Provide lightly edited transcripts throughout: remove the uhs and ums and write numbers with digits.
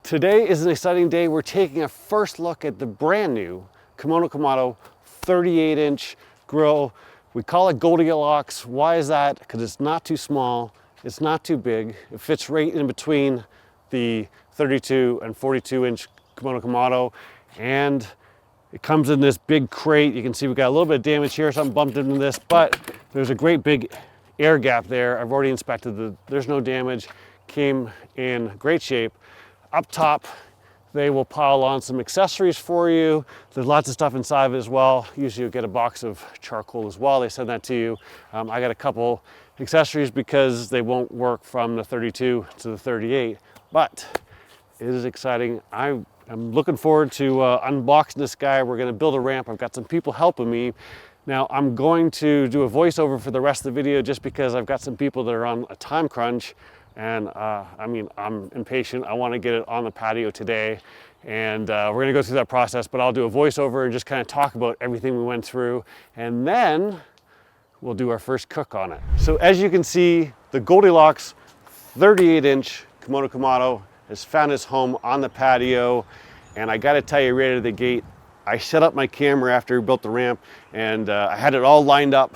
Today is an exciting day. We're taking a first look at the brand new Komodo Kamado 38-inch grill. We call it Goldilocks. Why is that? Because it's not too small, it's not too big. It fits right in between the 32 and 42-inch Komodo Kamado, and it comes in this big crate. You can see we got a little bit of damage here, something bumped into this, but there's a great big air gap there. I've already inspected there's no damage. Came in great shape. Up top, they will pile on some accessories for you. There's lots of stuff inside of it as well. Usually you'll get a box of charcoal as well. They send that to you. I got a couple accessories because they won't work from the 32 to the 38, but it is exciting. I'm looking forward to unboxing this guy. We're gonna build a ramp. I've got some people helping me. Now I'm going to do a voiceover for the rest of the video just because I've got some people that are on a time crunch. And I'm impatient. I want to get it on the patio today. And we're going to go through that process, but I'll do a voiceover and just kind of talk about everything we went through. And then we'll do our first cook on it. So as you can see, the Goldilocks 38-inch Komodo Kamado has found its home on the patio. And I got to tell you right out of the gate, I set up my camera after we built the ramp, and I had it all lined up.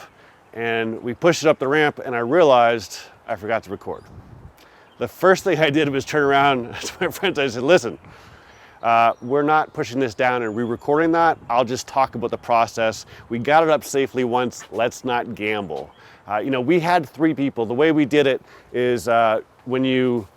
And we pushed it up the ramp, and I realized I forgot to record. The first thing I did was turn around to my friends. I said, listen, we're not pushing this down and re-recording that. I'll just talk about the process. We got it up safely once. Let's not gamble. We had 3 people. The way we did it is when you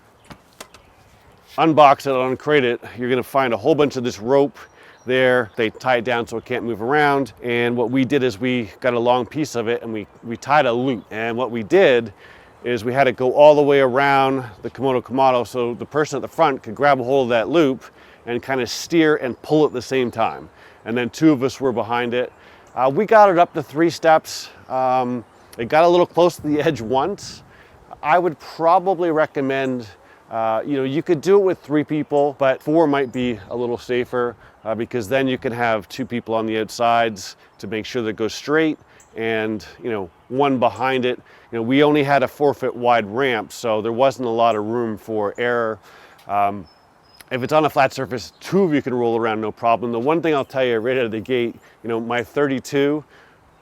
unbox it, uncrate it, you're going to find a whole bunch of this rope there. They tie it down so it can't move around. And what we did is we got a long piece of it and we tied a loop. And what we did is we had it go all the way around the Komodo Kamado so the person at the front could grab a hold of that loop and kind of steer and pull at the same time. And then 2 of us were behind it. We got it up to 3 steps. It got a little close to the edge once. I would probably recommend, you could do it with 3 people, but 4 might be a little safer because then you can have 2 people on the outsides to make sure that it goes straight, and 1 behind it. We only had a 4-foot wide ramp, so there wasn't a lot of room for error. If it's on a flat surface, 2 of you can roll around, no problem. The one thing I'll tell you right out of the gate, my 32,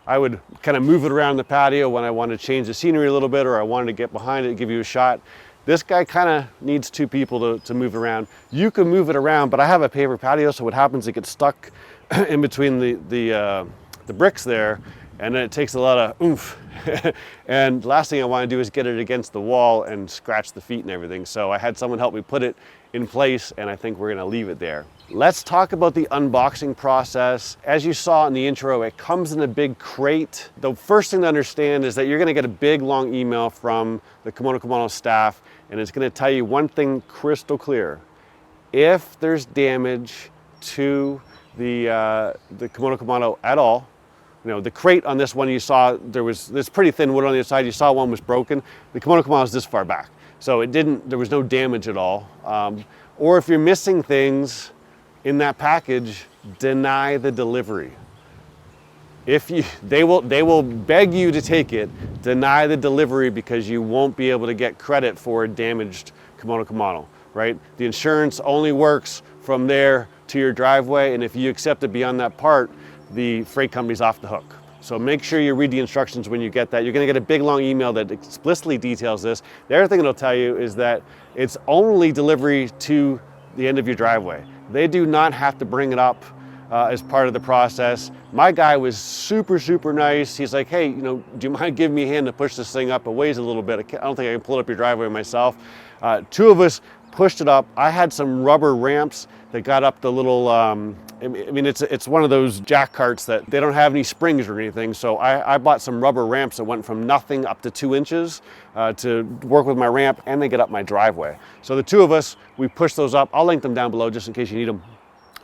I would kind of move it around the patio when I wanted to change the scenery a little bit, or I wanted to get behind it and give you a shot. This guy kind of needs 2 people to move around. You can move it around, but I have a paper patio, so what happens, it gets stuck in between the bricks there, and then it takes a lot of oomph. And the last thing I want to do is get it against the wall and scratch the feet and everything. So I had someone help me put it in place, and I think we're going to leave it there. Let's talk about the unboxing process. As you saw in the intro, it comes in a big crate. The first thing to understand is that you're going to get a big long email from the Komodo Kamado staff, and it's going to tell you one thing crystal clear. If there's damage to the Komodo Kamado at all, the crate on this one you saw, there's pretty thin wood on the inside. You saw one was broken. The Komodo Kamado is this far back, so there was no damage at all. Or if you're missing things in that package, deny the delivery. They will beg you to take it, deny the delivery, because you won't be able to get credit for a damaged Komodo Kamado, right? The insurance only works from there to your driveway, and if you accept it beyond that part, the freight company's off the hook. So make sure you read the instructions when you get that. You're gonna get a big long email that explicitly details this. The other thing it'll tell you is that it's only delivery to the end of your driveway. They do not have to bring it up as part of the process. My guy was super, super nice. He's like, hey, do you mind giving me a hand to push this thing up? It weighs a little bit. I don't think I can pull it up your driveway myself. 2 of us pushed it up. I had some rubber ramps that got up the little, it's one of those jack carts that they don't have any springs or anything. So I bought some rubber ramps that went from nothing up to 2 inches to work with my ramp, and they get up my driveway. So the 2 of us, we pushed those up. I'll link them down below just in case you need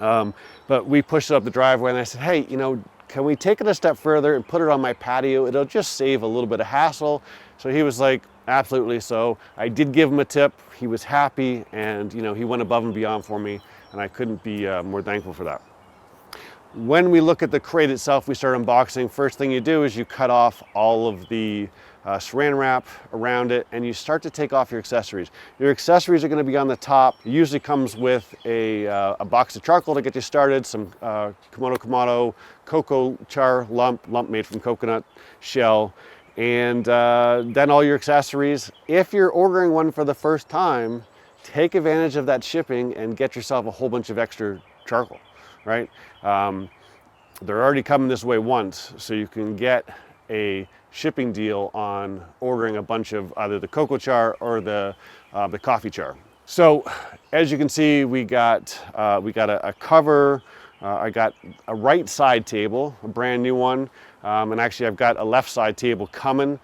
them. But we pushed it up the driveway, and I said, hey, can we take it a step further and put it on my patio? It'll just save a little bit of hassle. So he was like, absolutely. So I did give him a tip. He was happy, and he went above and beyond for me, and I couldn't be more thankful for that. When we look at the crate itself, we start unboxing. First thing you do is you cut off all of the saran wrap around it, and you start to take off your accessories. Your accessories are going to be on the top. It usually comes with a box of charcoal to get you started, some Komodo Kamado cocoa char lump made from coconut shell, and then all your accessories. If you're ordering one for the first time, take advantage of that shipping and get yourself a whole bunch of extra charcoal, right? They're already coming this way once, so you can get a shipping deal on ordering a bunch of either the cocoa char or the coffee char. So as you can see, we got a cover. I got a right side table, a brand new one, and actually I've got a left side table coming.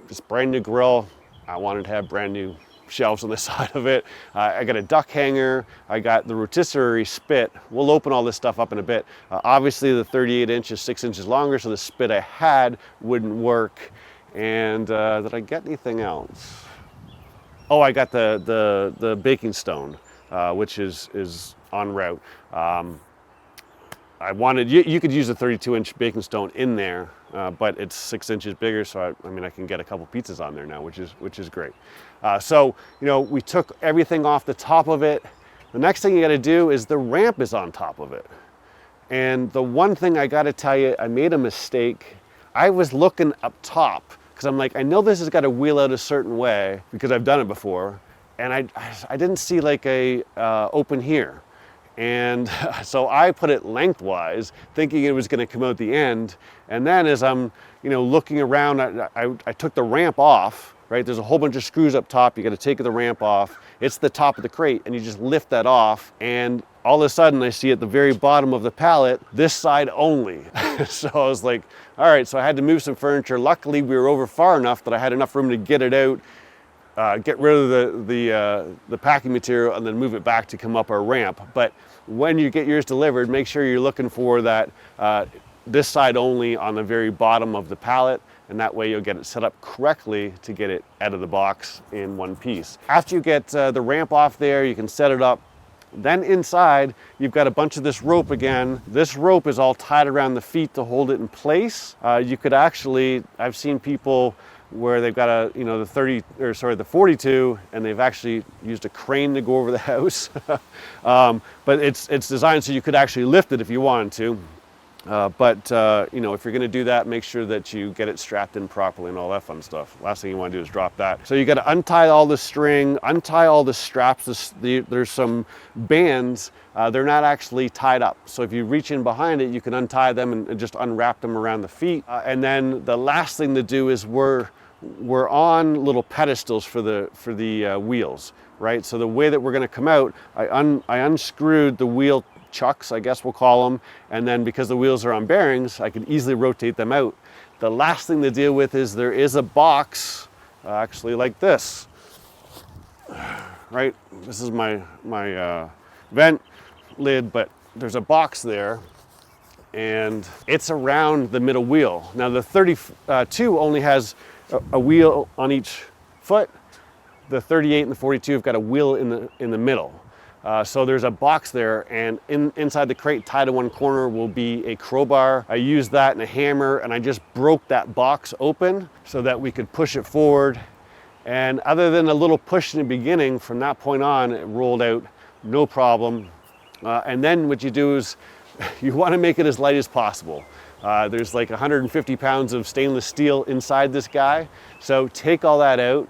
This brand new grill. I wanted to have brand new shelves on the side of it. I got a duck hanger. I got the rotisserie spit. We'll open all this stuff up in a bit. Obviously the 38 inch is 6 inches longer, so the spit I had wouldn't work. And did I get anything else? Oh, I got the baking stone, which is en route. I wanted, you could use a 32 inch baking stone in there, but it's 6 inches bigger, so I mean I can get a couple pizzas on there now, which is great. So, you know, we took everything off the top of it. The next thing you got to do is the ramp is on top of it. And the one thing I got to tell you, I made a mistake. I was looking up top because I'm like, I know this has got to wheel out a certain way because I've done it before, and I didn't see like a open here. And so I put it lengthwise, thinking it was going to come out the end. And then as I'm, you know, looking around, I took the ramp off, right? There's a whole bunch of screws up top. You got to take the ramp off. It's the top of the crate, and you just lift that off. And all of a sudden, I see at the very bottom of the pallet, this side only. So I was like, all right, so I had to move some furniture. Luckily, we were over far enough that I had enough room to get it out, get rid of the packing material, and then move it back to come up our ramp. But when you get yours delivered, make sure you're looking for that this side only on the very bottom of the pallet, and that way you'll get it set up correctly to get it out of the box in one piece. After you get the ramp off there, you can set it up. Then inside, you've got a bunch of this rope again. This rope is all tied around the feet to hold it in place. You could actually, I've seen people where they've got a, you know, the 42, and they've actually used a crane to go over the house. But it's designed so you could actually lift it if you wanted to. You know, if you're going to do that, make sure that you get it strapped in properly and all that fun stuff. Last thing you want to do is drop that. So you got to untie all the string, untie all the straps. There's some bands. They're not actually tied up. So if you reach in behind it, you can untie them and just unwrap them around the feet. And then the last thing to do is we're on little pedestals for the wheels, right? So the way that we're going to come out, I unscrewed the wheel chucks, I guess we'll call them, and then because the wheels are on bearings, I could easily rotate them out. The last thing to deal with is there is a box, actually like this, right? This is my vent lid, but there's a box there, and it's around the middle wheel. Now the 32 only has a wheel on each foot. The 38 and the 42 have got a wheel in the middle. So there's a box there, and inside the crate, tied to one corner, will be a crowbar. I used that and a hammer, and I just broke that box open so that we could push it forward. And other than a little push in the beginning, from that point on, it rolled out, no problem. And then what you do is you want to make it as light as possible. There's like 150 pounds of stainless steel inside this guy. So take all that out.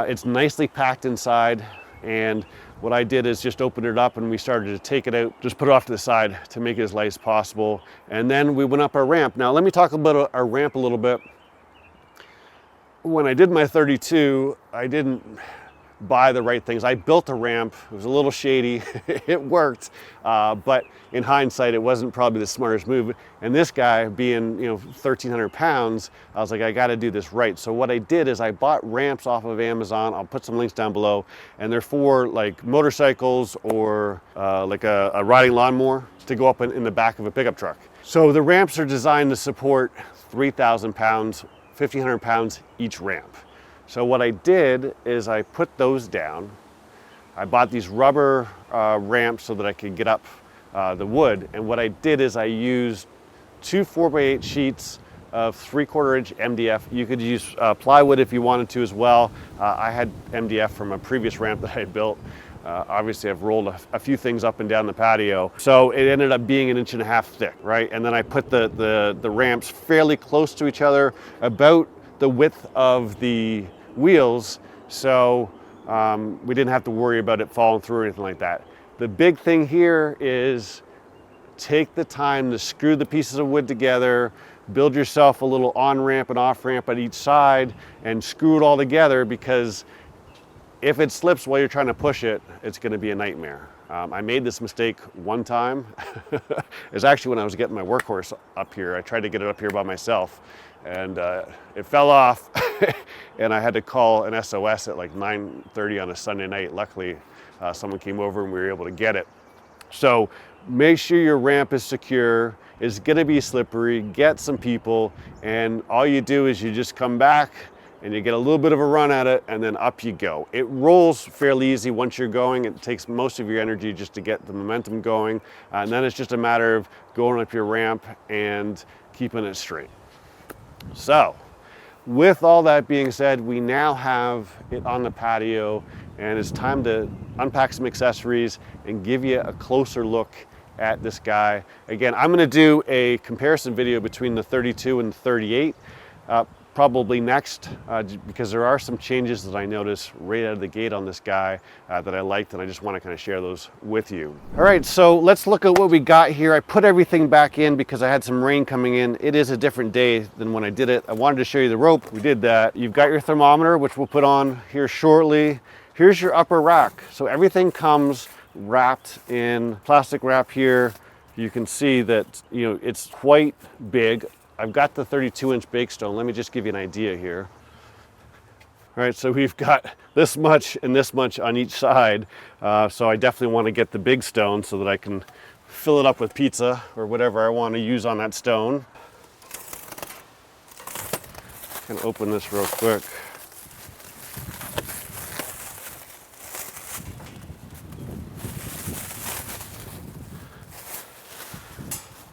It's nicely packed inside, and what I did is just open it up and we started to take it out, just put it off to the side to make it as light as possible. And then we went up our ramp. Now let me talk about our ramp a little bit. When I did my 32, I didn't buy the right things. I built a ramp. It was a little shady. It worked, but in hindsight, it wasn't probably the smartest move. And this guy, being 1,300 pounds, I was like, I got to do this right. So what I did is I bought ramps off of Amazon. I'll put some links down below, and they're for like motorcycles or like a riding lawnmower to go up in the back of a pickup truck. So the ramps are designed to support 3,000 pounds, 1,500 pounds each ramp. So what I did is I put those down. I bought these rubber ramps so that I could get up the wood. And what I did is I used two 4x8 sheets of 3/4 inch MDF. You could use plywood if you wanted to as well. I had MDF from a previous ramp that I had built. Obviously I've rolled a few things up and down the patio. So it ended up being 1.5 inches thick, right? And then I put the ramps fairly close to each other, about the width of the wheels. So we didn't have to worry about it falling through or anything like that. The big thing here is take the time to screw the pieces of wood together, build yourself a little on-ramp and off-ramp at each side, and screw it all together, because if it slips while you're trying to push it, it's going to be a nightmare. I made this mistake one time. It was actually when I was getting my workhorse up here. I tried to get it up here by myself, and it fell off, and I had to call an SOS at like 9:30 on a Sunday night. Luckily, someone came over and we were able to get it. So make sure your ramp is secure. It's going to be slippery. Get some people, and all you do is you just come back and you get a little bit of a run at it, and then up you go. It rolls fairly easy once you're going. It takes most of your energy just to get the momentum going, and then it's just a matter of going up your ramp and keeping it straight. So with all that being said, we now have it on the patio, and it's time to unpack some accessories and give you a closer look at this guy. Again, I'm going to do a comparison video between the 32 and the 38 probably next, because there are some changes that I noticed right out of the gate on this guy that I liked, and I just want to kind of share those with you. All right, so let's look at what we got here. I put everything back in because I had some rain coming in. It is a different day than when I did it. I wanted to show you the rope. We did that. You've got your thermometer, which we'll put on here shortly. Here's your upper rack. So everything comes wrapped in plastic wrap here. You can see that, you know, it's quite big. I've got the 32-inch bake stone. Let me just give you an idea here. All right, so we've got this much and this much on each side. So I definitely want to get the big stone so that I can fill it up with pizza or whatever I want to use on that stone. I can open this real quick.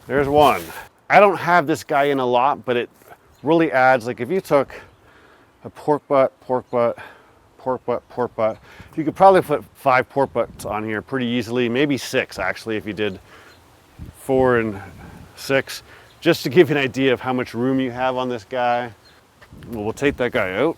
There's one. I don't have this guy in a lot, but it really adds, like if you took a pork butt, you could probably put 5 pork butts on here pretty easily, maybe 6 actually, if you did 4 and 6, just to give you an idea of how much room you have on this guy. Well, we'll take that guy out,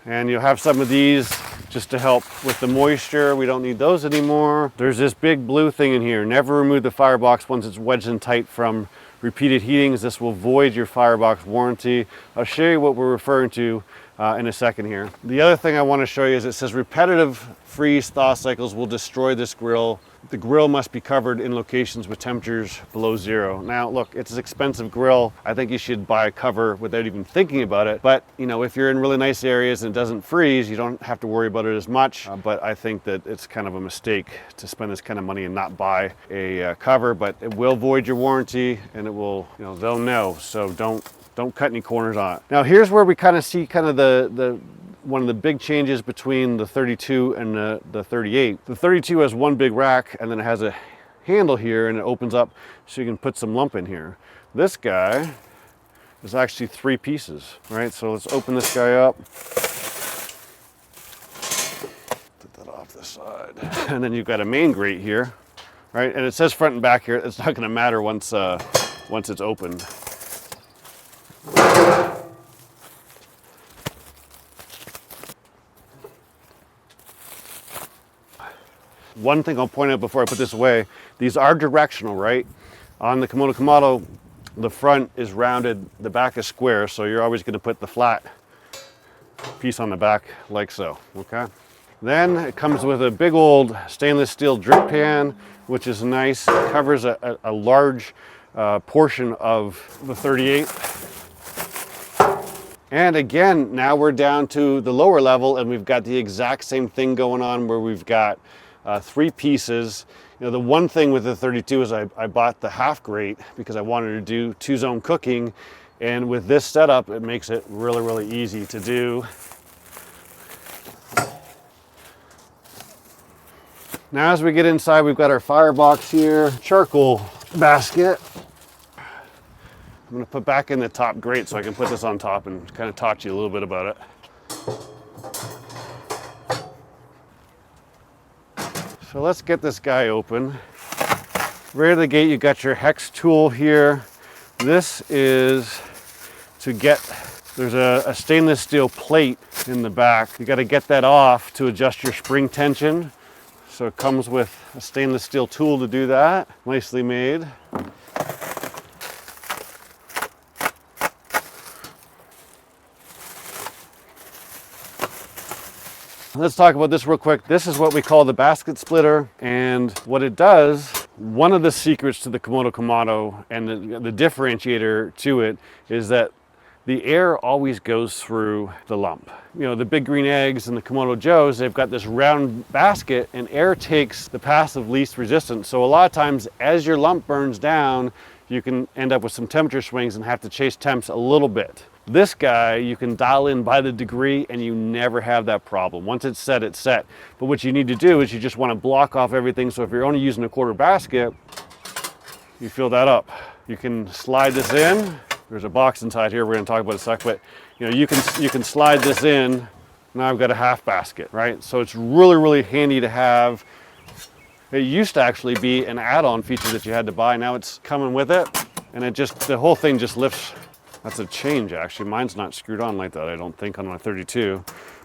and you'll have some of these just to help with the moisture. We don't need those anymore. There's this big blue thing in here. Never remove the firebox once it's wedged in tight from repeated heatings. This will void your firebox warranty. I'll show you what we're referring to in a second here. The other thing I want to show you is it says repetitive freeze thaw cycles will destroy this grill. The grill must be covered in locations with temperatures below 0. Now look, it's an expensive grill. I think you should buy a cover without even thinking about it. But you know, if you're in really nice areas and it doesn't freeze, you don't have to worry about it as much. But I think that it's kind of a mistake to spend this kind of money and not buy a cover. But it will void your warranty, and it will, you know, they'll know. So don't cut any corners on it. Now here's where we kind of see kind of the one of the big changes between the 32 and the 38. The 32 has one big rack, and then it has a handle here, and it opens up so you can put some lump in here. This guy is actually 3 pieces, right? So let's open this guy up. Put that off the side. And then you've got a main grate here, right? And it says front and back here. It's not gonna matter once it's opened. One thing I'll point out before I put this away, these are directional, right? On the Komodo Kamado, the front is rounded, the back is square, so you're always going to put the flat piece on the back like so, okay? Then it comes with a big old stainless steel drip pan, which is nice. It covers a large portion of the 38. And again, now we're down to the lower level, and we've got the exact same thing going on where we've got 3 pieces. You know, the one thing with the 32 is I bought the half grate because I wanted to do 2-zone cooking, and with this setup it makes it really, really easy to do. Now as we get inside, we've got our firebox here, charcoal basket. I'm gonna put back in the top grate so I can put this on top and kind of talk to you a little bit about it. So let's get this guy open. Right at the gate, you got your hex tool here. This is to get, there's a stainless steel plate in the back. You got to get that off to adjust your spring tension. So it comes with a stainless steel tool to do that. Nicely made. Let's talk about this real quick. This is what we call the basket splitter, and what it does, one of the secrets to the Komodo Kamado and the differentiator to it is that the air always goes through the lump. You know, the big green eggs and the Komodo Joes, they've got this round basket and air takes the path of least resistance. So a lot of times as your lump burns down, you can end up with some temperature swings and have to chase temps a little bit. This guy, you can dial in by the degree and you never have that problem. Once it's set, it's set. But what you need to do is you just want to block off everything. So if you're only using a quarter basket, you fill that up. You can slide this in. There's a box inside here we're going to talk about in a sec, but you know, you can slide this in. Now I've got a half basket, right? So it's really handy to have. It used to actually be an add-on feature that you had to buy. Now it's coming with it, and it just, the whole thing just lifts. That's a change, actually. Mine's not screwed on like that, I don't think, on my 32.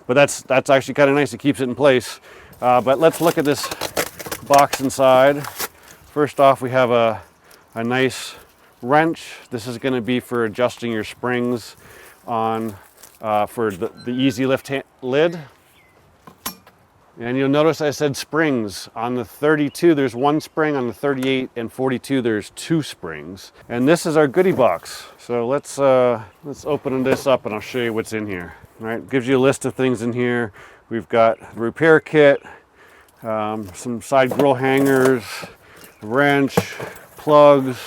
But that's actually kind of nice. It keeps it in place. But let's look at this box inside. First off, we have a nice wrench. This is going to be for adjusting your springs on for the easy lift lid. And you'll notice I said springs. On the 32, there's one spring. On the 38 and 42, there's two springs. And this is our goodie box. So let's open this up and I'll show you what's in here. All right, gives you a list of things in here. We've got the repair kit, some side grill hangers, wrench, plugs,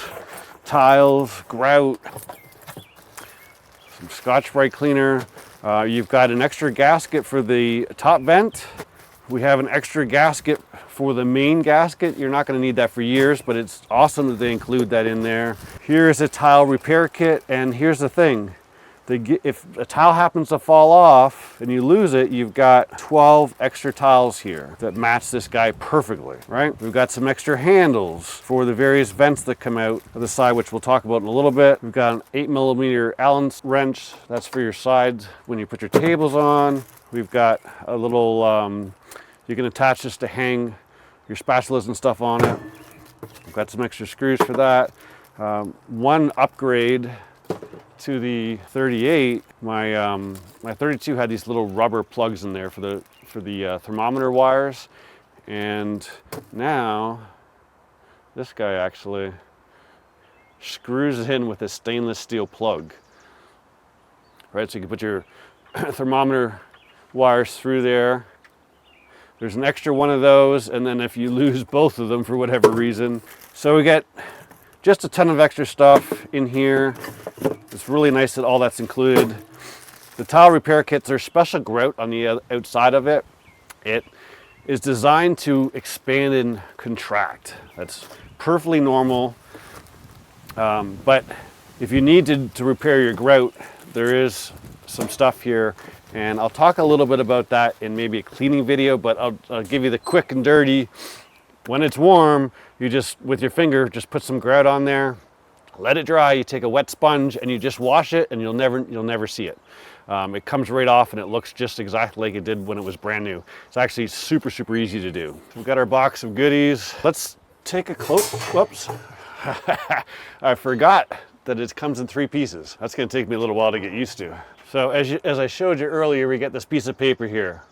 tiles, grout, some Scotch-Brite cleaner. You've got an extra gasket for the top vent. We have an extra gasket for the main gasket. You're not going to need that for years, but it's awesome that they include that in there. Here's a tile repair kit, and here's the thing. If a tile happens to fall off and you lose it, you've got 12 extra tiles here that match this guy perfectly, right? We've got some extra handles for the various vents that come out of the side, which we'll talk about in a little bit. We've got an 8mm Allen wrench. That's for your sides when you put your tables on. We've got a little, you can attach this to hang your spatulas and stuff on it. We've got some extra screws for that. One upgrade to the 38, my 32 had these little rubber plugs in there for the thermometer wires, and now this guy actually screws it in with a stainless steel plug. Right, so you can put your thermometer wires through there. There's an extra one of those, and then if you lose both of them for whatever reason. So we get just a ton of extra stuff in here. It's really nice that all that's included. The tile repair kits, there's special grout on the outside of it. It is designed to expand and contract. That's perfectly normal. But if you need to repair your grout, there is some stuff here. And I'll talk a little bit about that in maybe a cleaning video, but I'll give you the quick and dirty. When it's warm, you just, with your finger, just put some grout on there, let it dry, you take a wet sponge and you just wash it, and you'll never see it. It comes right off and it looks just exactly like it did when it was brand new. It's actually super easy to do. We've got our box of goodies. Let's take a close, whoops. I forgot that it comes in 3 pieces. That's gonna take me a little while to get used to. So as I showed you earlier, we get this piece of paper here,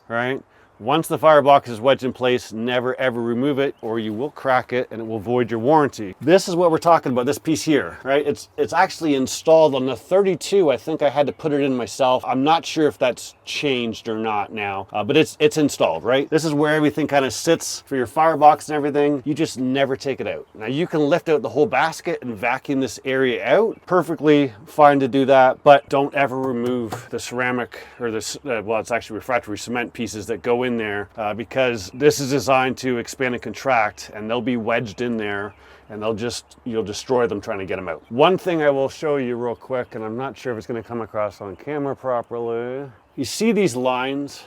right? Once the firebox is wedged in place, never ever remove it, or you will crack it and it will void your warranty. This is what we're talking about, this piece here, right? It's actually installed on the 32. I think I had to put it in myself. I'm not sure if that's changed or not now, but it's installed, right? This is where everything kind of sits for your firebox and everything. You just never take it out. Now you can lift out the whole basket and vacuum this area out. Perfectly fine to do that, but don't ever remove the ceramic or this, well, it's actually refractory cement pieces that go in there because this is designed to expand and contract, and they'll be wedged in there and you'll destroy them trying to get them out. One thing I will show you real quick, and I'm not sure if it's going to come across on camera properly. You see these lines,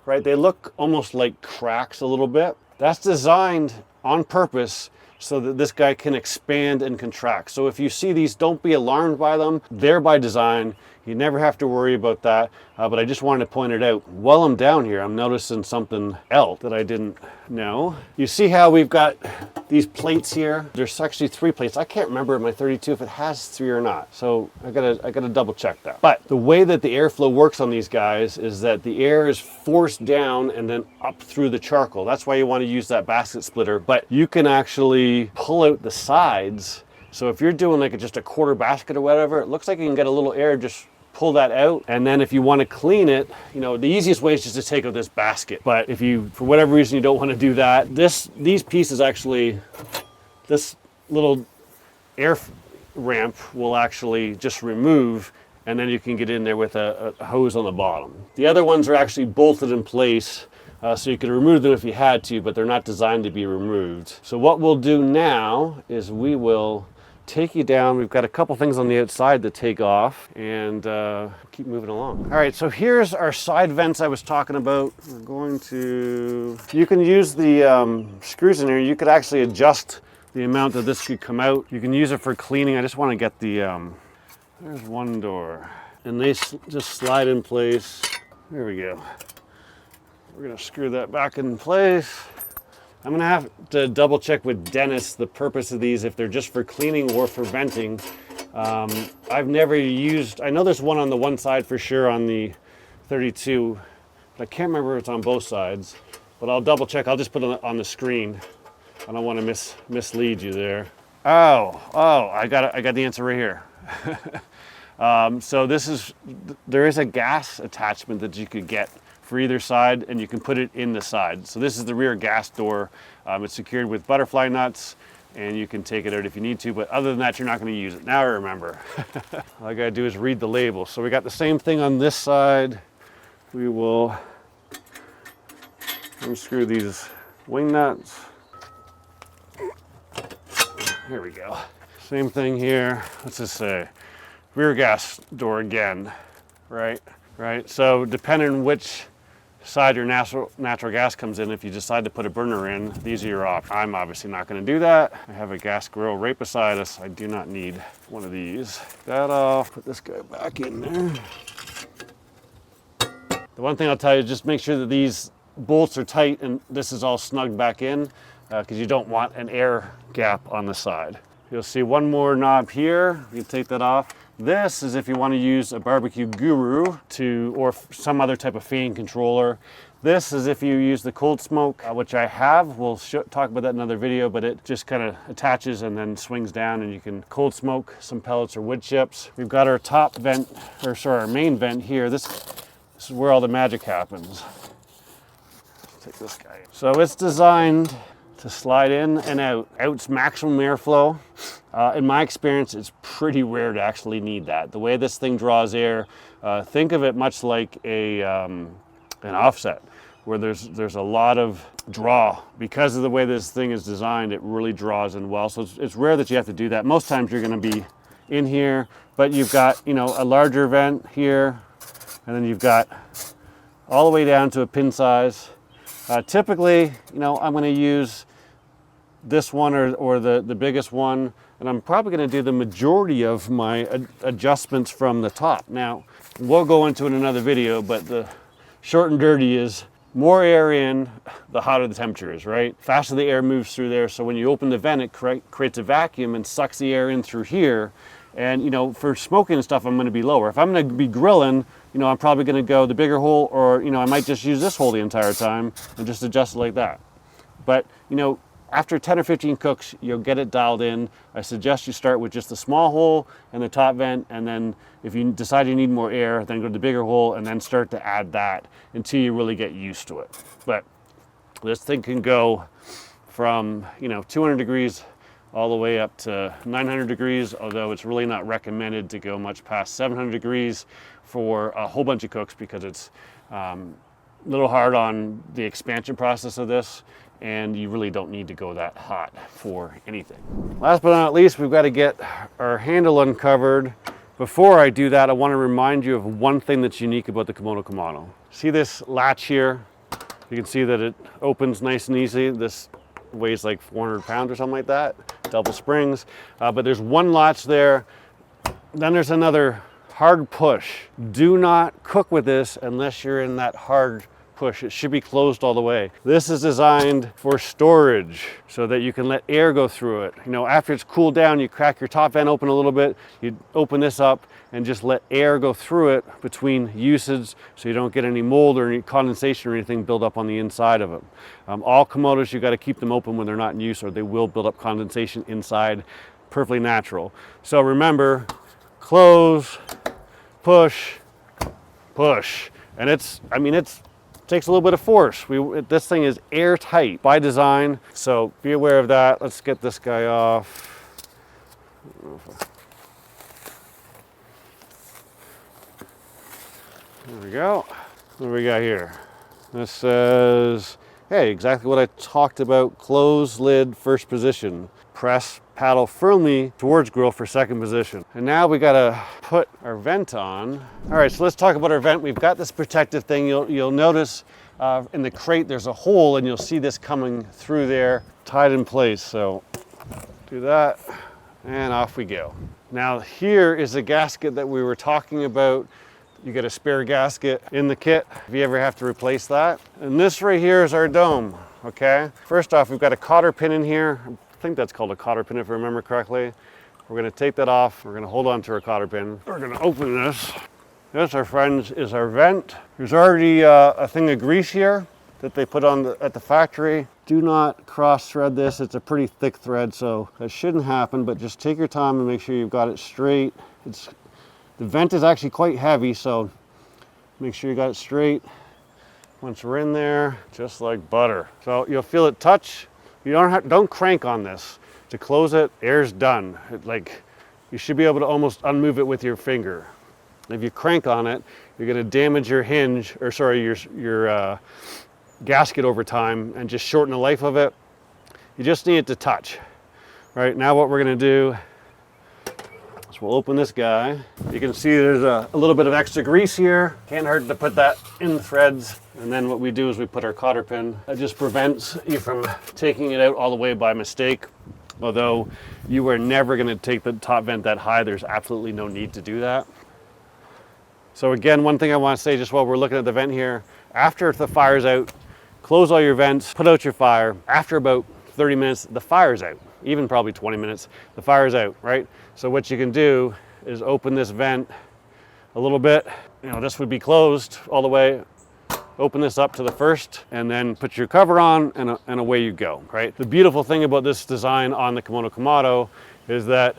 right? They look almost like cracks a little bit. That's designed on purpose so that this guy can expand and contract. So if you see these, don't be alarmed by them. They're by design. You never have to worry about that. But I just wanted to point it out. While I'm down here, I'm noticing something else that I didn't know. You see how we've got these plates here? There's actually 3 plates. I can't remember in my 32 if it has 3 or not. So I gotta double check that. But the way that the airflow works on these guys is that the air is forced down and then up through the charcoal. That's why you want to use that basket splitter. But you can actually pull out the sides. So if you're doing like just a quarter basket or whatever, it looks like you can get a little air, just pull that out. And then if you want to clean it, the easiest way is just to take out this basket. But if you, for whatever reason, you don't want to do that, these pieces actually, this little air ramp will actually just remove, and then you can get in there with a hose on the bottom. The other ones are actually bolted in place, so you could remove them if you had to, but they're not designed to be removed. So what we'll do now is we will take you down. We've got a couple things on the outside to take off, and keep moving along. All right, so here's our side vents I was talking about. We're going to, you can use the screws in here. You could actually adjust the amount that this could come out. You can use it for cleaning. I just want to get the, there's one door, and they just slide in place. There we go. We're gonna screw that back in place. I'm gonna have to double check with Dennis the purpose of these, if they're just for cleaning or for venting. I've never used, I know there's one on the one side for sure on the 32, but I can't remember if it's on both sides, but I'll double check. I'll just put it on the screen. I don't want to mislead you there. Oh, I got the answer right here. So there is a gas attachment that you could get for either side, and you can put it in the side. So this is the rear gas door. It's secured with butterfly nuts, and you can take it out if you need to, but other than that, you're not going to use it. Now I remember. All I got to do is read the label. So we got the same thing on this side. We will unscrew these wing nuts. Here we go. Same thing here. What's this say? Rear gas door again, right? So depending on which side your natural gas comes in, if you decide to put a burner in, these are your options. I'm obviously not going to do that. I have a gas grill right beside us. I do not need one of these. That off, put this guy back in there. The one thing I'll tell you is just make sure that these bolts are tight and this is all snugged back in, because you don't want an air gap on the side. You'll see one more knob here. You can take that off. This is if you want to use a barbecue guru or some other type of fan controller. This is if you use the cold smoke, which I have. We'll talk about that in another video, but it just kind of attaches and then swings down, and you can cold smoke some pellets or wood chips. We've got our top vent, our main vent here. This is where all the magic happens. Let's take this guy. So it's designed to slide in and out. Out's maximum airflow. In my experience, it's pretty rare to actually need that. The way this thing draws air, think of it much like an offset, where there's a lot of draw. Because of the way this thing is designed, it really draws in well. So it's rare that you have to do that. Most times you're going to be in here, but you've got a larger vent here, and then you've got all the way down to a pin size. Typically, I'm going to use this one or the biggest one, and I'm probably going to do the majority of my adjustments from the top. Now, we'll go into it in another video, but the short and dirty is more air in, the hotter the temperature is, right? Faster the air moves through there, so when you open the vent, it creates a vacuum and sucks the air in through here. And for smoking and stuff, I'm going to be lower. If I'm going to be grilling, I'm probably going to go the bigger hole, or I might just use this hole the entire time and just adjust it like that. But after 10 or 15 cooks, you'll get it dialed in. I suggest you start with just the small hole and the top vent, and then if you decide you need more air, then go to the bigger hole and then start to add that until you really get used to it. But this thing can go from 200 degrees all the way up to 900 degrees, although it's really not recommended to go much past 700 degrees for a whole bunch of cooks, because it's A little hard on the expansion process of this, and you really don't need to go that hot for anything. Last but not least, we've got to get our handle uncovered. Before I do that, I want to remind you of one thing that's unique about the Komodo Kamado. See this latch here? You can see that it opens nice and easy. This weighs like 400 pounds or something like that, double springs. But there's one latch there. Then there's another hard push. Do not cook with this unless you're in that hard push. It should be closed all the way. This is designed for storage so that you can let air go through it. You know, after it's cooled down, you crack your top vent open a little bit, you open this up and just let air go through it between uses so you don't get any mold or any condensation or anything build up on the inside of it. All Komodos, you got to keep them open when they're not in use or they will build up condensation inside. Perfectly natural. So remember, close, push, push. And it takes a little bit of force. This thing is airtight by design, so be aware of that. Let's get this guy off. There we go. What do we got here? This says, hey, exactly what I talked about. Close lid, first position. Press paddle firmly towards grill for second position. And now we gotta put our vent on. All right, so let's talk about our vent. We've got this protective thing. You'll notice in the crate there's a hole and you'll see this coming through there, tied in place. So do that and off we go. Now here is the gasket that we were talking about. You get a spare gasket in the kit if you ever have to replace that. And this right here is our dome, okay? First off, we've got a cotter pin in here. I think that's called a cotter pin if I remember correctly. We're gonna take that off. We're gonna hold on to our cotter pin. We're gonna open this. This, our friends, is our vent. There's already a thing of grease here that they put on at the factory. Do not cross thread this. It's a pretty thick thread, so that shouldn't happen, but just take your time and make sure you've got it straight. The vent is actually quite heavy, so make sure you got it straight. Once we're in there, just like butter. So you'll feel it touch. You don't crank on this. To close it, air's done. You should be able to almost unmove it with your finger. If you crank on it, you're gonna damage your hinge, or sorry, your gasket over time and just shorten the life of it. You just need it to touch. Right, now what we're gonna do is we'll open this guy. You can see there's a little bit of extra grease here. Can't hurt to put that in the threads. And then what we do is we put our cotter pin. That just prevents you from taking it out all the way by mistake. Although you are never gonna take the top vent that high, there's absolutely no need to do that. So again, one thing I want to say just while we're looking at the vent here, after the fire's out, close all your vents, put out your fire. After about 30 minutes, the fire's out. Even probably 20 minutes, the fire's out, right? So what you can do is open this vent a little bit. You know, this would be closed all the way. Open this up to the first and then put your cover on and away you go, right? The beautiful thing about this design on the Komodo Kamado is that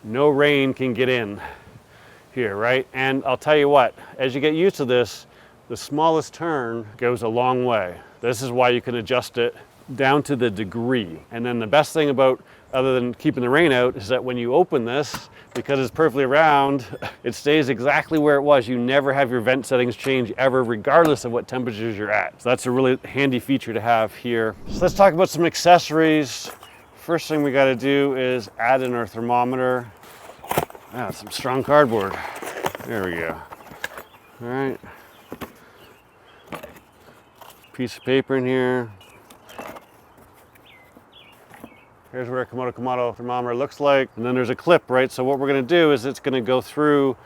no rain can get in here, right? And I'll tell you what, as you get used to this, the smallest turn goes a long way. This is why you can adjust it down to the degree. And then the best thing about, other than keeping the rain out, is that when you open this, because it's perfectly round, it stays exactly where it was. You never have your vent settings change ever, regardless of what temperatures you're at. So that's a really handy feature to have here. So let's talk about some accessories. First thing we gotta do is add in our thermometer. Some strong cardboard. There we go. All right. Piece of paper in here. Here's what our Komodo Kamado thermometer looks like. And then there's a clip, right? So what we're gonna do is it's gonna go through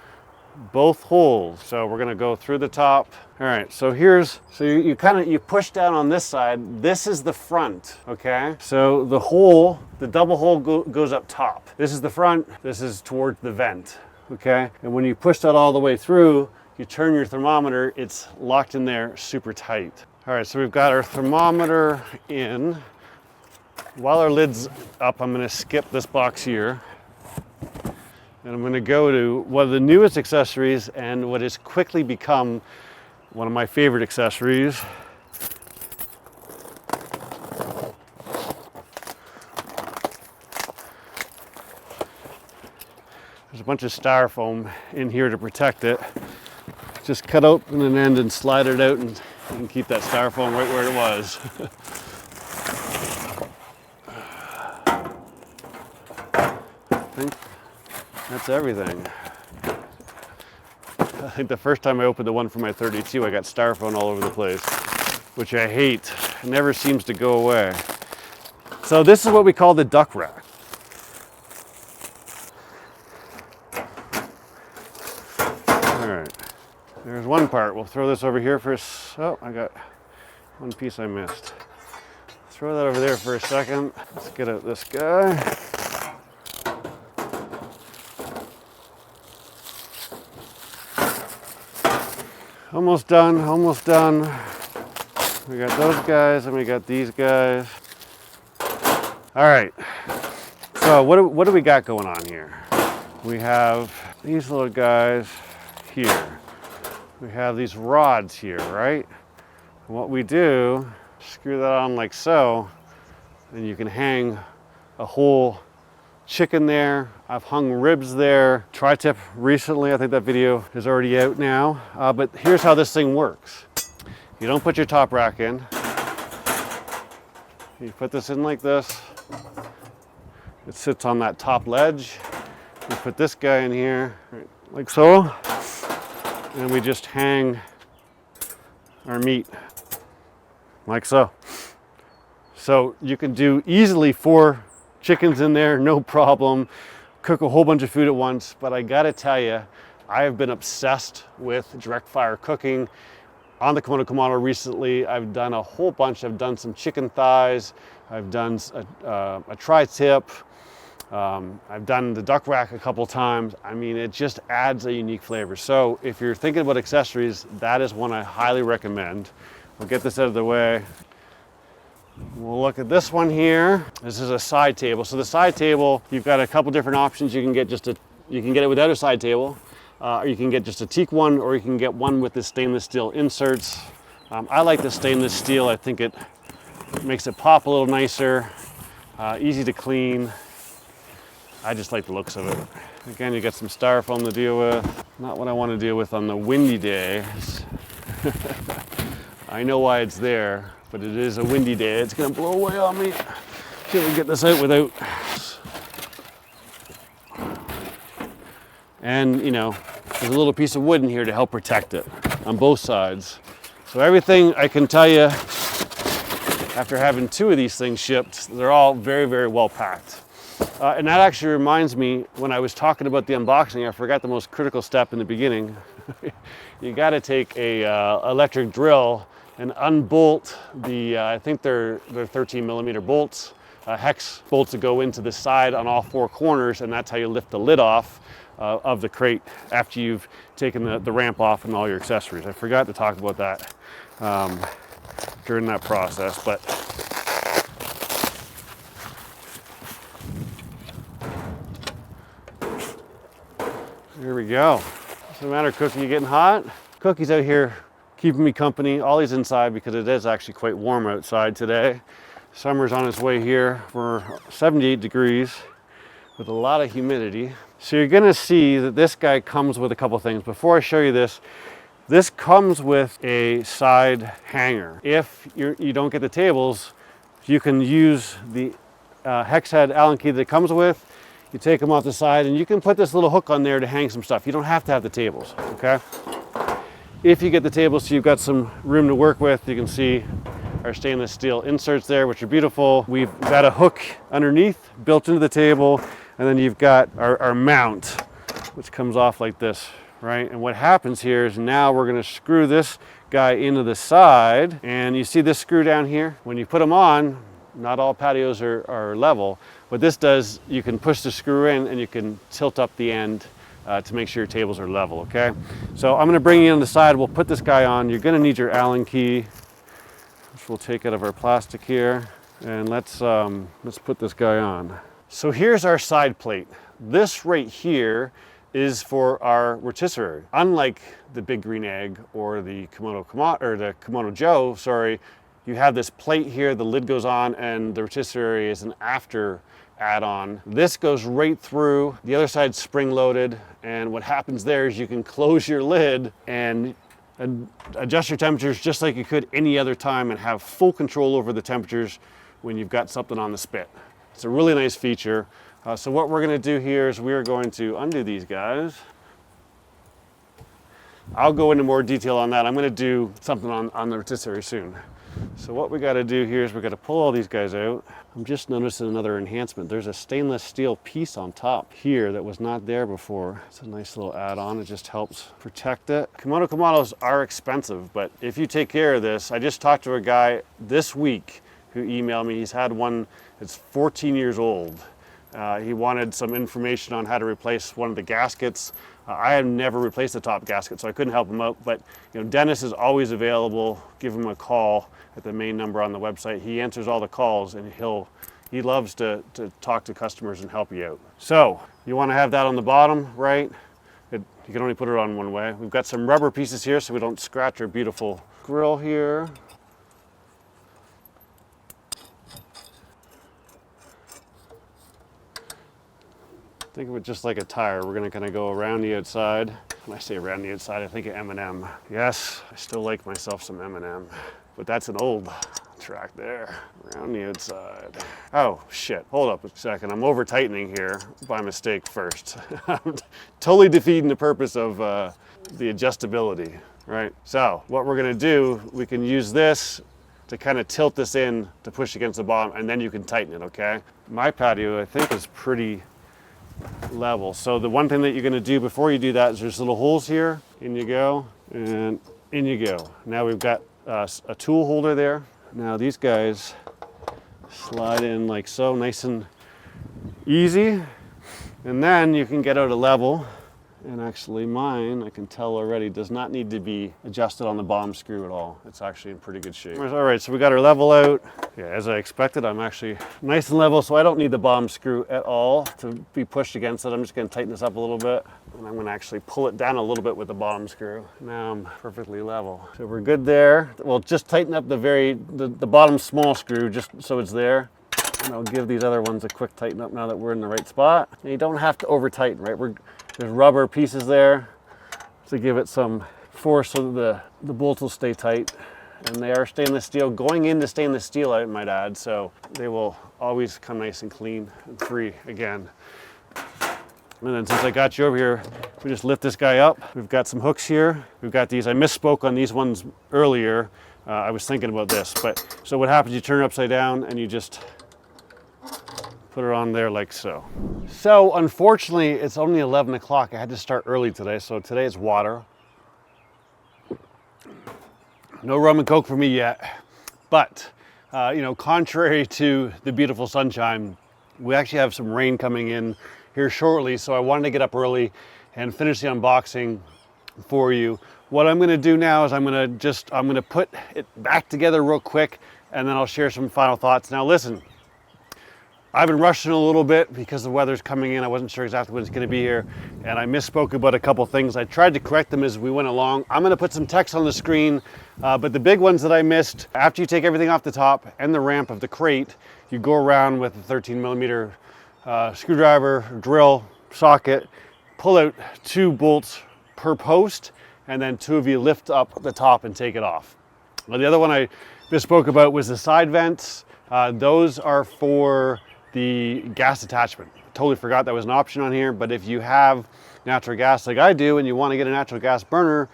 both holes. So we're gonna go through the top. All right, so you push down on this side. This is the front, okay? So the hole, the double hole goes up top. This is the front, this is towards the vent, okay? And when you push that all the way through, you turn your thermometer, it's locked in there super tight. All right, so we've got our thermometer in. While our lid's up, I'm gonna skip this box here. And I'm gonna go to one of the newest accessories and what has quickly become one of my favorite accessories. There's a bunch of styrofoam in here to protect it. just cut open an end and slide it out, and you can keep that styrofoam right where it was. I think that's everything. I think the first time I opened the one for my 32, I got styrofoam all over the place, which I hate. It never seems to go away. So this is what we call the duck rack. All right, there's one part. We'll throw this over here for a oh, I got one piece I missed. Throw that over there for a second. Let's get out this guy. Almost done, almost done. We got those guys and we got these guys. All right, so what do we got going on here? We have these little guys here. We have these rods here, right? And what we do, screw that on like so, and you can hang a whole chicken there. I've hung ribs there. Tri-tip recently, I think that video is already out now. But here's how this thing works. You don't put your top rack in. You put this in like this. It sits on that top ledge. You put this guy in here, right, like so. And we just hang our meat like so. So you can do easily 4 chickens in there, no problem. Cook a whole bunch of food at once. But I gotta tell you, I have been obsessed with direct fire cooking. On the Komodo Kamado recently, I've done a whole bunch. I've done some chicken thighs. I've done a tri-tip. I've done the duck rack a couple times. I mean, it just adds a unique flavor. So if you're thinking about accessories, that is one I highly recommend. We'll get this out of the way. We'll look at this one here. This is a side table. So the side table, you've got a couple different options. You can get you can get it without a side table, or you can get just a teak one, or you can get one with the stainless steel inserts. I like the stainless steel. I think it makes it pop a little nicer, easy to clean. I just like the looks of it. Again, you got some styrofoam to deal with. Not what I want to deal with on the windy days. I know why it's there, but it is a windy day. It's gonna blow away on me. See if we can get this out without. And you know, there's a little piece of wood in here to help protect it on both sides. So everything I can tell you, after having 2 of these things shipped, they're all very, very well packed. And that actually reminds me, when I was talking about the unboxing, I forgot the most critical step in the beginning. You got to take a electric drill and unbolt the, I think they're 13mm bolts, hex bolts that go into the side on all 4 corners, and that's how you lift the lid off of the crate after you've taken the ramp off and all your accessories. I forgot to talk about that during that process, but here we go. What's the matter, Cookie? You getting hot? Cookie's out here keeping me company. Ollie's inside because it is actually quite warm outside today. Summer's on its way here for 78 degrees with a lot of humidity. So you're gonna see that this guy comes with a couple things. Before I show you this, this comes with a side hanger. If you don't get the tables, you can use the hex head Allen key that it comes with. You take them off the side and you can put this little hook on there to hang some stuff. You don't have to have the tables, okay? If you get the tables, so you've got some room to work with. You can see our stainless steel inserts there, which are beautiful. We've got a hook underneath built into the table, and then you've got our mount, which comes off like this, right? And what happens here is now we're gonna screw this guy into the side, and you see this screw down here? When you put them on, not all patios are level. What this does, you can push the screw in and you can tilt up the end to make sure your tables are level, okay? So I'm gonna bring you on the side, we'll put this guy on. You're gonna need your Allen key, which we'll take out of our plastic here. And let's put this guy on. So here's our side plate. This right here is for our rotisserie. Unlike the Big Green Egg or the Komodo Joe, sorry, you have this plate here, the lid goes on, and the rotisserie is an after add-on. This goes right through, the other side's spring-loaded, and what happens there is you can close your lid and adjust your temperatures just like you could any other time and have full control over the temperatures when you've got something on the spit. It's a really nice feature. So what we're gonna do here is we're going to undo these guys. I'll go into more detail on that. I'm gonna do something on the rotisserie soon. So what we gotta do here is we gotta pull all these guys out. I'm just noticing another enhancement. There's a stainless steel piece on top here that was not there before. It's a nice little add-on. It just helps protect it. Komodo Kamados are expensive, but if you take care of this, I just talked to a guy this week who emailed me. He's had one that's 14 years old. He wanted some information on how to replace one of the gaskets. I have never replaced the top gasket, so I couldn't help him out, but Dennis is always available. Give him a call at the main number on the website. He answers all the calls, and he loves to talk to customers and help you out. So you want to have that on the bottom, right? You can only put it on one way. We've got some rubber pieces here so we don't scratch our beautiful grill here. Think of it just like a tire. We're gonna kind of go around the outside. When I say around the outside, I think of M&M. Yes, I still like myself some M&M, but that's an old track there. Around the outside. Oh shit, hold up a second. I'm over tightening here by mistake first. I'm totally defeating the purpose of the adjustability, right? So what we're gonna do, we can use this to kind of tilt this in to push against the bottom, and then you can tighten it, okay? My patio, I think, is pretty level. So the one thing that you're going to do before you do that is there's little holes here. In you go, and in you go. Now we've got a tool holder there. Now these guys slide in like so, nice and easy. And then you can get out a level. And actually mine, I can tell already, does not need to be adjusted on the bottom screw at all. It's actually in pretty good shape. All right, so we got our level out. Yeah, as I expected, I'm actually nice and level, so I don't need the bottom screw at all to be pushed against it. I'm just gonna tighten this up a little bit, and I'm gonna actually pull it down a little bit with the bottom screw. Now I'm perfectly level. So we're good there. We'll just tighten up the bottom small screw just so it's there. And I'll give these other ones a quick tighten up now that we're in the right spot. And you don't have to over tighten, right? There's rubber pieces there to give it some force so that the bolts will stay tight. And they are stainless steel, going into stainless steel, I might add, so they will always come nice and clean and free again. And then since I got you over here, we just lift this guy up. We've got some hooks here. We've got these, I misspoke on these ones earlier. I was thinking about this, but so what happens, you turn it upside down and you just put it on there like so. So unfortunately, it's only 11 o'clock. I had to start early today, so today it's water. No rum and coke for me yet, but contrary to the beautiful sunshine, we actually have some rain coming in here shortly, so I wanted to get up early and finish the unboxing for you. What I'm gonna do now is I'm gonna put it back together real quick, and then I'll share some final thoughts. Now listen, I've been rushing a little bit because the weather's coming in. I wasn't sure exactly when it's going to be here, and I misspoke about a couple things. I tried to correct them as we went along. I'm going to put some text on the screen, but the big ones that I missed, after you take everything off the top and the ramp of the crate, you go around with a 13mm screwdriver, drill, socket, pull out 2 bolts per post, and then 2 of you lift up the top and take it off. Now, the other one I misspoke about was the side vents. Those are for the gas attachment. Totally forgot that was an option on here, but if you have natural gas like I do and you want to get a natural gas burner,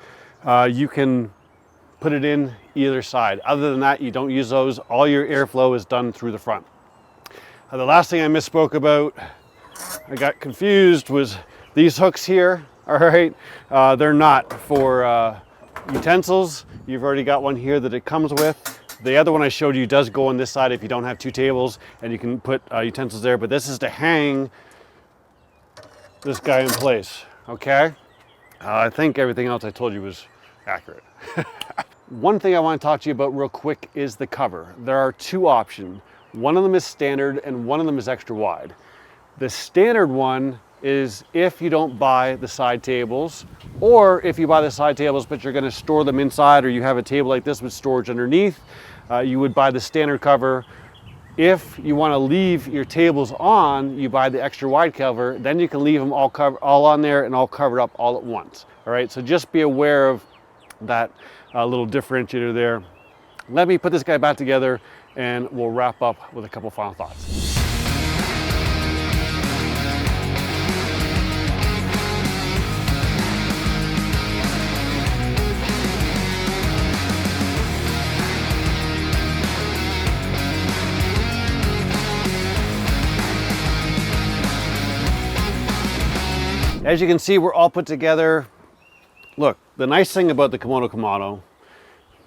you can put it in either side. Other than that, you don't use those. All your airflow is done through the front. The last thing I misspoke about, I got confused, was these hooks here. All right, they're not for utensils. You've already got one here that it comes with. The other one I showed you does go on this side if you don't have 2 tables, and you can put utensils there, but this is to hang this guy in place, okay? I think everything else I told you was accurate. One thing I want to talk to you about real quick is the cover. There are 2 options. One of them is standard and one of them is extra wide. The standard one is if you don't buy the side tables, or if you buy the side tables but you're going to store them inside, or you have a table like this with storage underneath, you would buy the standard cover. If you want to leave your tables on, you buy the extra wide cover. Then you can leave them all on there and all covered up all at once. All right, so just be aware of that little differentiator there. Let me put this guy back together and we'll wrap up with a couple final thoughts. As you can see, we're all put together. Look, the nice thing about the Komodo Kamado,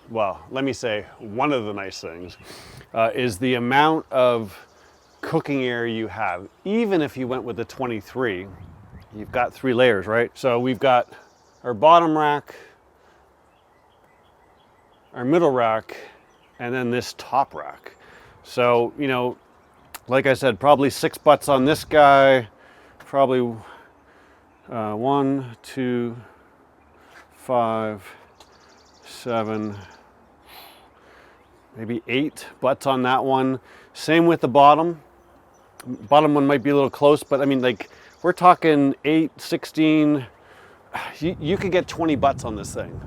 well, let me say one of the nice things, is the amount of cooking area you have. Even if you went with the 23, you've got 3 layers, right? So we've got our bottom rack, our middle rack, and then this top rack. So, you know, like I said, probably 6 butts on this guy, probably 1, 2, 5, 7, maybe 8 butts on that one. Same with the bottom. Bottom one might be a little close, but I mean, like, we're talking 8, 16. You could get 20 butts on this thing.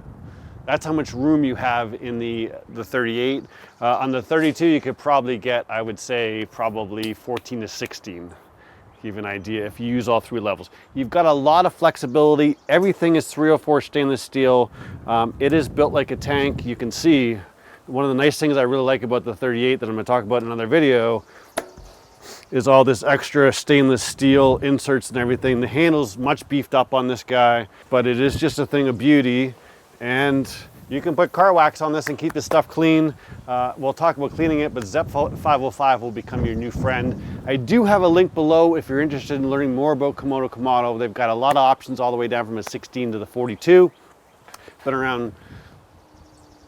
That's how much room you have in the 38. On the 32, you could probably get, I would say, probably 14 to 16. Give you an idea if you use all 3 levels. You've got a lot of flexibility. Everything is 304 stainless steel. It is built like a tank. You can see one of the nice things I really like about the 38 that I'm going to talk about in another video is all this extra stainless steel inserts and everything. The handle's much beefed up on this guy, but it is just a thing of beauty. And you can put car wax on this and keep this stuff clean. We'll talk about cleaning it, but ZEP 505 will become your new friend. I do have a link below if you're interested in learning more about Komodo Kamado. They've got a lot of options all the way down from a 16 to the 42. Been around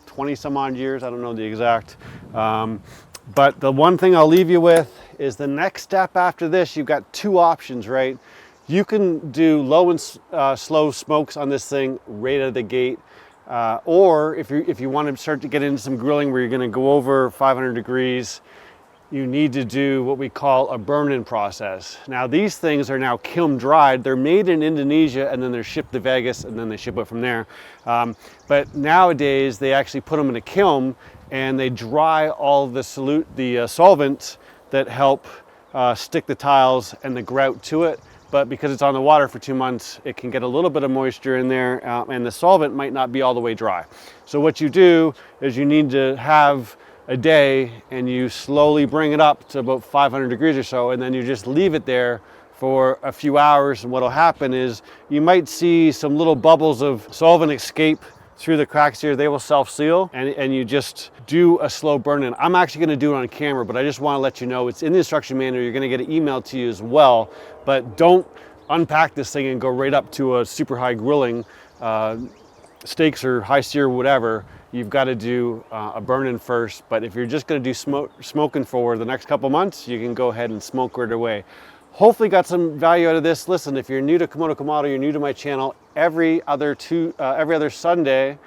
20 some odd years, I don't know the exact. But the one thing I'll leave you with is the next step after this, you've got 2 options, right? You can do low and slow smokes on this thing right out of the gate. Or if you want to start to get into some grilling where you're going to go over 500 degrees, you need to do what we call a burn-in process. Now these things are now kiln dried. They're made in Indonesia and then they're shipped to Vegas and then they ship it from there. But nowadays they actually put them in a kiln and they dry all the solvents that help stick the tiles and the grout to it. But because it's on the water for 2 months, it can get a little bit of moisture in there and the solvent might not be all the way dry. So what you do is you need to have a day and you slowly bring it up to about 500 degrees or so, and then you just leave it there for a few hours. And what'll happen is you might see some little bubbles of solvent escape through the cracks here. They will self-seal, and you just do a slow burn-in. I'm actually going to do it on camera, but I just want to let you know it's in the instruction manual. You're going to get it emailed to you as well, but don't unpack this thing and go right up to a super high grilling, steaks or high sear, whatever. You've got to do a burn-in first. But if you're just going to do smoking for the next couple months, you can go ahead and smoke right away. Hopefully got some value out of this. Listen, if you're new to Komodo Kamado, you're new to my channel, every other Sunday,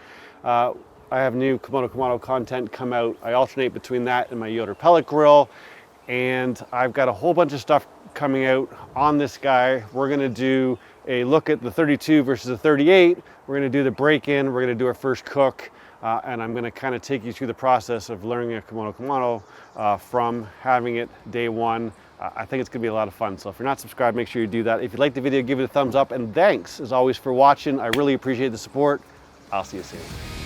I have new Komodo Kamado content come out. I alternate between that and my Yoder pellet grill. And I've got a whole bunch of stuff coming out on this guy. We're gonna do a look at the 32 versus the 38. We're gonna do the break-in. We're gonna do our first cook. And I'm gonna kind of take you through the process of learning a Komodo Kamado from having it day one. I think it's gonna be a lot of fun. So if you're not subscribed, make sure you do that. If you like the video, give it a thumbs up. And thanks, as always, for watching. I really appreciate the support. I'll see you soon.